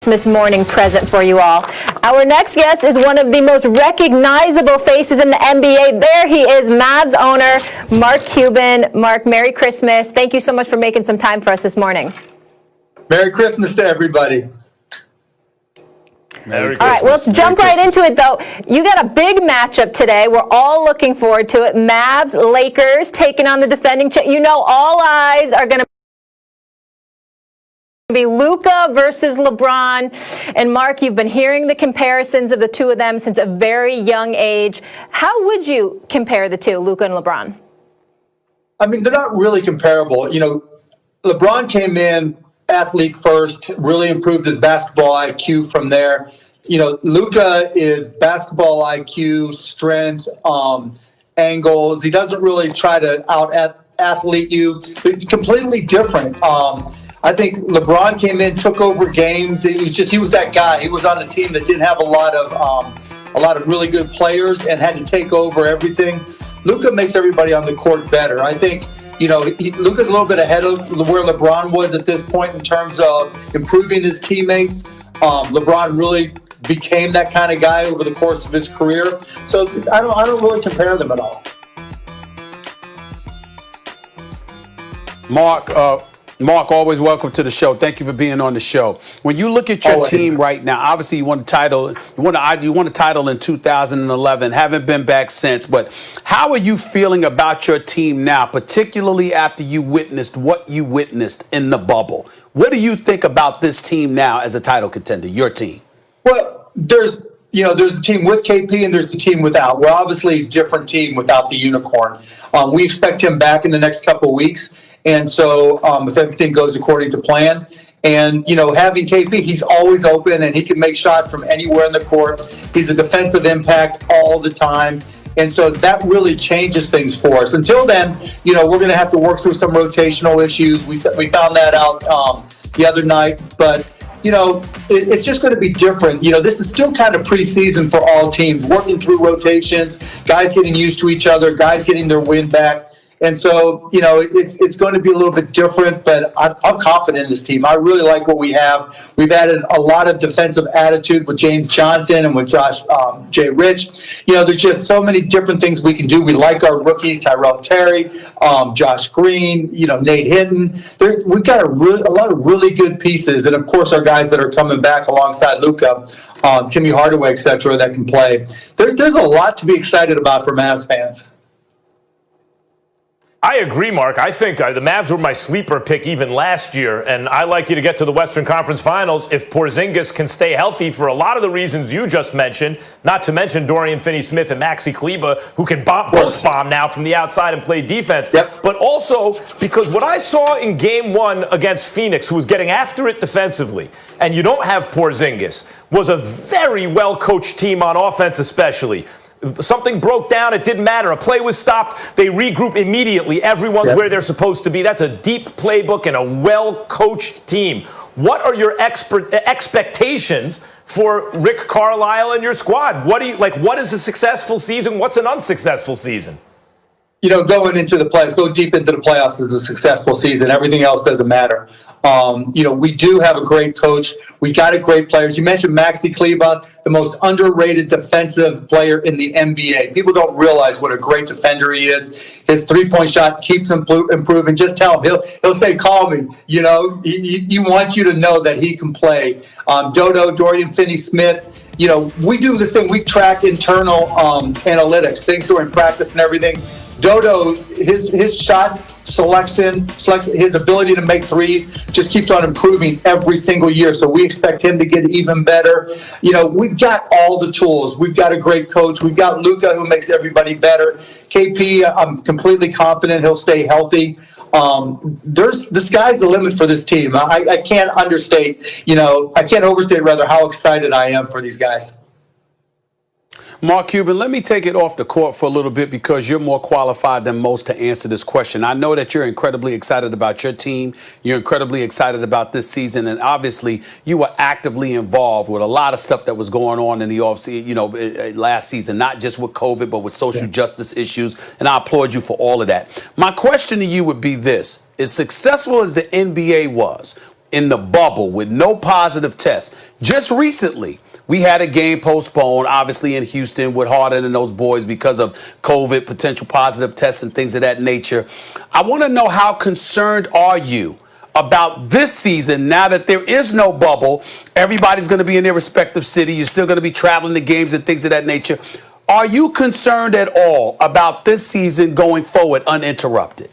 Christmas morning present for you all. Our next guest is one of the most recognizable faces in the NBA. There he is, Mavs owner Mark Cuban. Mark, Merry Christmas. Thank you so much for making some time for us this morning. Merry Christmas to everybody. All right, well, let's jump right into it, though. You got a big matchup today. We're all looking forward to it. Mavs, Lakers taking on the defending. You know, all eyes are going to be Luka versus LeBron. And Mark, you've been hearing the comparisons of the two of them since a very young age. How would you compare the two, Luka and LeBron? I mean, they're not really comparable. You know, LeBron came in athlete first, really improved his basketball IQ from there. You know, Luka is basketball IQ, strength, angles. He doesn't really try to out-athlete you. They're completely different. I think LeBron came in, took over games. He was that guy. He was on a team that didn't have a lot of really good players and had to take over everything. Luka makes everybody on the court better. I think, you know, Luka's a little bit ahead of where LeBron was at this point in terms of improving his teammates. LeBron really became that kind of guy over the course of his career. So I don't really compare them at all. Mark, always welcome to the show. Thank you for being on the show. When you look at your team right now, obviously you won a title. You won a title in 2011. Haven't been back since. But how are you feeling about your team now, particularly after you witnessed what you witnessed in the bubble? What do you think about this team now as a title contender? Your team. Well, there's the team with KP and there's the team without. We're obviously a different team without the unicorn. We expect him back in the next couple of weeks. And so if everything goes according to plan, and, you know, having KP, he's always open and he can make shots from anywhere in the court. He's a defensive impact all the time. And so that really changes things for us. Until then, you know, we're going to have to work through some rotational issues. We found that out the other night. But, you know, it's just going to be different. You know, this is still kind of preseason for all teams, working through rotations, guys getting used to each other, guys getting their wind back. And so, you know, it's going to be a little bit different, but I'm confident in this team. I really like what we have. We've added a lot of defensive attitude with James Johnson and with Jay Rich. You know, there's just so many different things we can do. We like our rookies, Tyrell Terry, Josh Green, you know, Nate Hinton. We've got a lot of really good pieces. And, of course, our guys that are coming back alongside Luka, Timmy Hardaway, et cetera, that can play. There's a lot to be excited about for Mavs fans. I agree, Mark. I think the Mavs were my sleeper pick even last year, and I like you to get to the Western Conference Finals if Porzingis can stay healthy for a lot of the reasons you just mentioned, not to mention Dorian Finney-Smith and Maxi Kleber, who can post bomb now from the outside and play defense. Yep. But also because what I saw in Game 1 against Phoenix, who was getting after it defensively, and you don't have Porzingis, was a very well-coached team on offense especially. Something broke down, it didn't matter. A play was stopped, they regroup immediately. Everyone's where they're supposed to be. That's a deep playbook and a well-coached team. What are your expectations for Rick Carlisle and your squad? What is a successful season? What's an unsuccessful season? You know, go deep into the playoffs is a successful season. Everything else doesn't matter. You know, we do have a great coach. We got a great players. You mentioned Maxi Kleber, the most underrated defensive player in the NBA. People don't realize what a great defender he is. His three-point shot keeps improving. Just tell him. He'll say, call me. You know, he wants you to know that he can play. Dorian Finney-Smith. You know, we do this thing. We track internal analytics, things during practice and everything. Dodo, his shots selection, his ability to make threes just keeps on improving every single year. So we expect him to get even better. You know, we've got all the tools. We've got a great coach. We've got Luka, who makes everybody better. KP, I'm completely confident he'll stay healthy. The sky's the limit for this team. I can't understate, I can't overstate rather how excited I am for these guys. Mark Cuban, let me take it off the court for a little bit because you're more qualified than most to answer this question. I know that you're incredibly excited about your team. You're incredibly excited about this season. And obviously, you were actively involved with a lot of stuff that was going on in the offseason, last season, not just with COVID, but with social justice issues. And I applaud you for all of that. My question to you would be this. As successful as the NBA was, in the bubble with no positive tests. Just recently, we had a game postponed, obviously in Houston with Harden and those boys because of COVID, potential positive tests and things of that nature. I want to know, how concerned are you about this season now that there is no bubble? Everybody's going to be in their respective city. You're still going to be traveling to games and things of that nature. Are you concerned at all about this season going forward uninterrupted?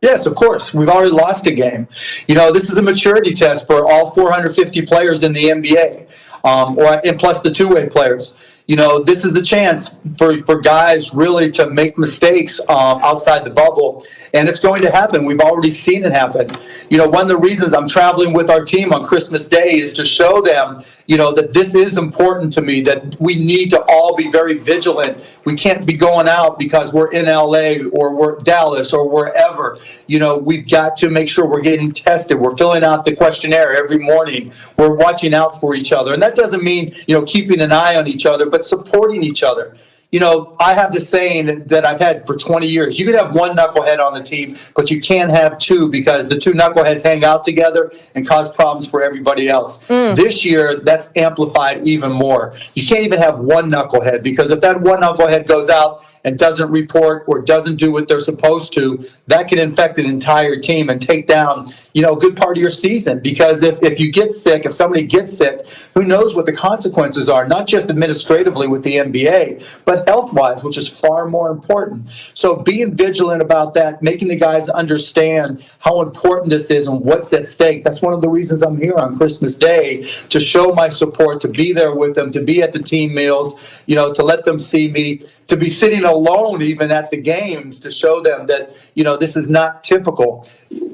Yes, of course. We've already lost a game. This is a maturity test for all 450 players in the NBA, and plus the two-way players. This is the chance for guys really to make mistakes outside the bubble, and it's going to happen. We've already seen it happen. One of the reasons I'm traveling with our team on Christmas Day is to show them, that this is important to me, that we need to all be very vigilant. We can't be going out because we're in LA or we're Dallas or wherever. We've got to make sure we're getting tested. We're filling out the questionnaire every morning. We're watching out for each other. And that doesn't mean, keeping an eye on each other, but supporting each other. I have this saying that I've had for 20 years. You can have one knucklehead on the team, but you can't have two, because the two knuckleheads hang out together and cause problems for everybody else. This year, that's amplified even more. You can't even have one knucklehead, because if that one knucklehead goes out and doesn't report or doesn't do what they're supposed to, that can infect an entire team and take down, a good part of your season. Because if you get sick, if somebody gets sick, who knows what the consequences are, not just administratively with the NBA, but health-wise, which is far more important. So being vigilant about that, making the guys understand how important this is and what's at stake. That's one of the reasons I'm here on Christmas Day, to show my support, to be there with them, to be at the team meals, to let them see me, to be sitting alone even at the games, to show them that, this is not typical.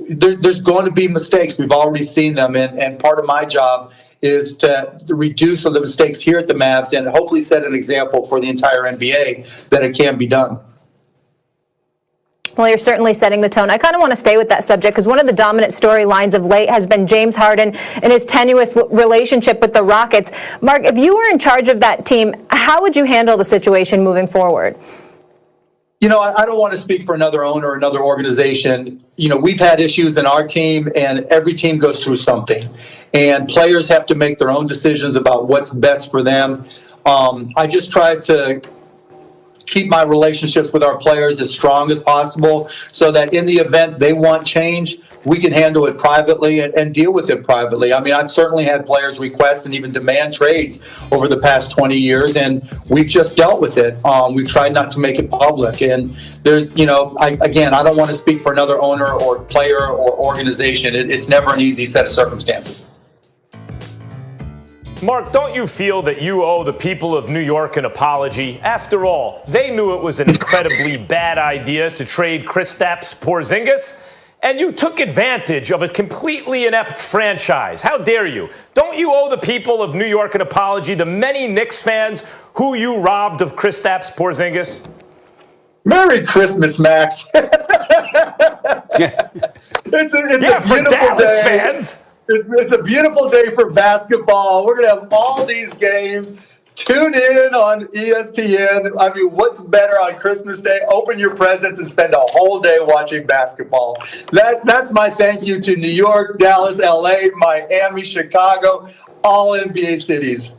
There's going to be mistakes. We've already seen them. And part of my job is to reduce the mistakes here at the Mavs and hopefully set an example for the entire NBA that it can be done. Well, you're certainly setting the tone. I kind of want to stay with that subject, because one of the dominant storylines of late has been James Harden and his tenuous relationship with the Rockets. Mark, if you were in charge of that team, how would you handle the situation moving forward? I don't want to speak for another owner or another organization. We've had issues in our team, and every team goes through something. And players have to make their own decisions about what's best for them. I just try to keep my relationships with our players as strong as possible, so that in the event they want change, we can handle it privately and deal with it privately. I mean, I've certainly had players request and even demand trades over the past 20 years, and we've just dealt with it. We've tried not to make it public. And there's, I don't want to speak for another owner or player or organization. It's never an easy set of circumstances. Mark, don't you feel that you owe the people of New York an apology? After all, they knew it was an incredibly bad idea to trade Kristaps Porzingis, and you took advantage of a completely inept franchise. How dare you? Don't you owe the people of New York an apology, the many Knicks fans who you robbed of Kristaps Porzingis? Merry Christmas, Max. It's a beautiful Dallas day. Fans. It's a beautiful day for basketball. We're going to have all these games. Tune in on ESPN. I mean, what's better on Christmas Day? Open your presents and spend a whole day watching basketball. That's my thank you to New York, Dallas, LA, Miami, Chicago, all NBA cities.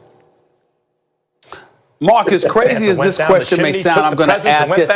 Mark, as crazy as this question may sound, I'm going to ask it.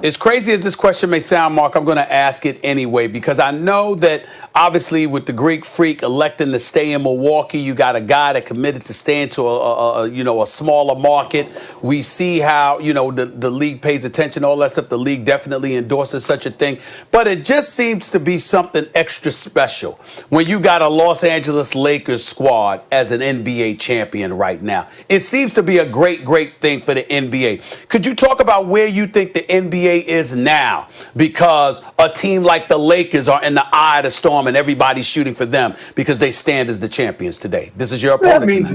As crazy as this question may sound, Mark, I'm going to ask it anyway, because I know that obviously with the Greek Freak electing to stay in Milwaukee, you got a guy that committed to staying to a smaller market. We see how, the league pays attention to all that stuff. The league definitely endorses such a thing. But it just seems to be something extra special when you got a Los Angeles Lakers squad as an NBA champion right now. It seems to be a great, great thing for the NBA. Could you talk about where you think the NBA is now, because a team like the Lakers are in the eye of the storm and everybody's shooting for them because they stand as the champions today? This is your opponent. That means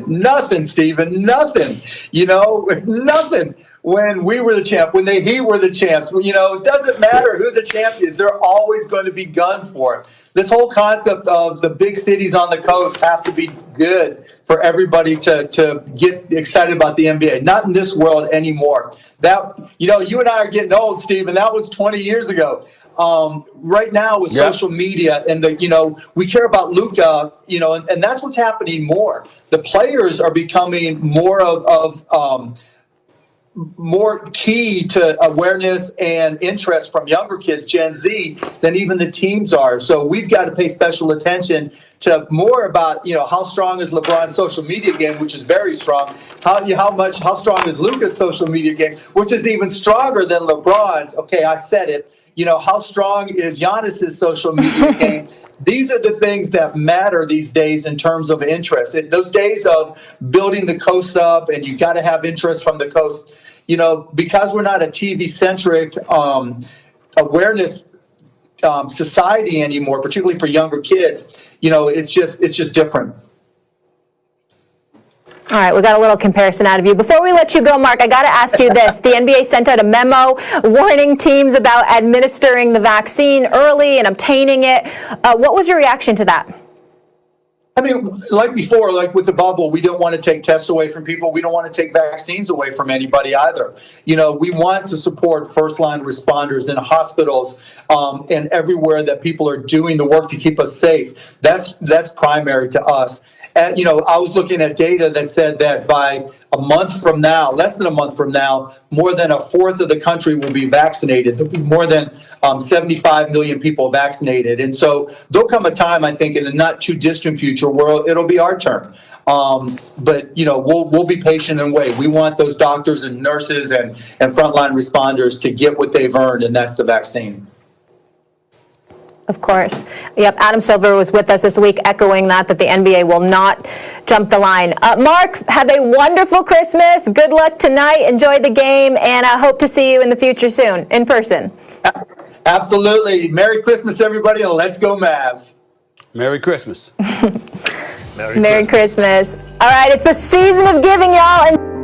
nothing, Stephen, nothing. Nothing. When we were the champ, when the Heat were the champs, it doesn't matter who the champ is. They're always going to be gunned for. This whole concept of the big cities on the coast have to be good for everybody to get excited about the NBA. Not in this world anymore. That, you and I are getting old, Steve, and that was 20 years ago. right now with social media and we care about Luka, and that's what's happening more. The players are becoming more more key to awareness and interest from younger kids, Gen Z, than even the teams are. So we've got to pay special attention to more about, how strong is LeBron's social media game, which is very strong. How strong is Luka's social media game, which is even stronger than LeBron's. Okay, I said it. How strong is Giannis's social media game? These are the things that matter these days in terms of interest. Those days of building the coast up and you got to have interest from the coast, because we're not a TV-centric awareness society anymore, particularly for younger kids, it's just different. All right, we got a little comparison out of you. Before we let you go, Mark, I got to ask you this. The NBA sent out a memo warning teams about administering the vaccine early and obtaining it. What was your reaction to that? I mean, like before, like with the bubble, we don't want to take tests away from people. We don't want to take vaccines away from anybody either. We want to support first-line responders in hospitals and everywhere that people are doing the work to keep us safe. That's primary to us. And, I was looking at data that said that by a month from now, less than a month from now, more than a fourth of the country will be vaccinated. There'll be more than 75 million people vaccinated. And so there'll come a time, I think, in the not too distant future where it'll be our turn. But we'll be patient and wait. We want those doctors and nurses and frontline responders to get what they've earned, and that's the vaccine. Of course. Yep, Adam Silver was with us this week echoing that the NBA will not jump the line. Mark, have a wonderful Christmas. Good luck tonight. Enjoy the game, and I hope to see you in the future soon, in person. Absolutely. Merry Christmas, everybody, and let's go Mavs. Merry Christmas. Merry Christmas. All right, it's the season of giving, y'all. And